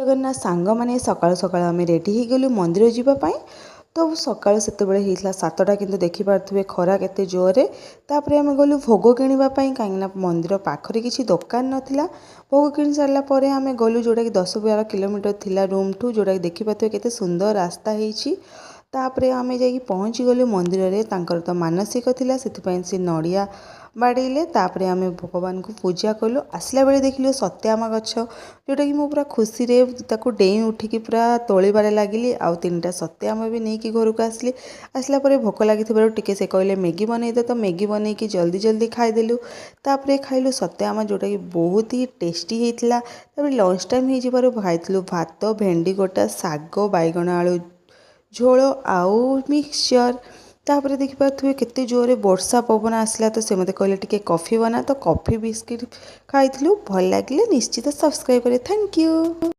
जगन्नाथ सांग मैंने सकाल सकाल आम रेडी हो गलु मंदिर जावाई। तो सकाल से होता 7टा किंतु देखिपे खरा केते जोरे। तापर आम गलु भोग किणापी कहीं मंदिर पाखरे किसी दुकान नाला। भोग कि सारापर आम गलु जोटा कि 10-12 किलोमीटर थिला रूम ठू, जोटा कि देखिपे केते सुंदर रास्ता होती। तापर आम जा पहुँची गलु मंदिर रे। तांकर तो मानसिक थिला से नड़िया बाड़े। तापर आम भगवान को पूजा कलु। आसला बेले देखिलु सत्यामा गछ, जोटा कि मुझे पूरा खुशी रे ताकू डेई उठिकी पूरा तोड़बार लगिली। आउ 3टा सत्यामा भी नहीं कि घर को आसली। आसला परे भोक लगी टिके से कहले मैगी बनई दे, तो मैगी बनईकी जल्दी जल्दी खाईदेलु। तापर खाइलु सत्यामा, जोटा कि बहुत ही टेस्टी होता। तब लंच टाइम हो खाइलु भात, भेंडी गोटा, साग, बैगण आलू झोल आउ मिक्सचर। तापर देखिपे केते जोरे वर्षा पवन आसला, तो से मते कहले टिके कॉफी बना, तो कॉफी बिस्किट खाइलु। भल लगे निश्चित सब्सक्राइब करे। Thank you.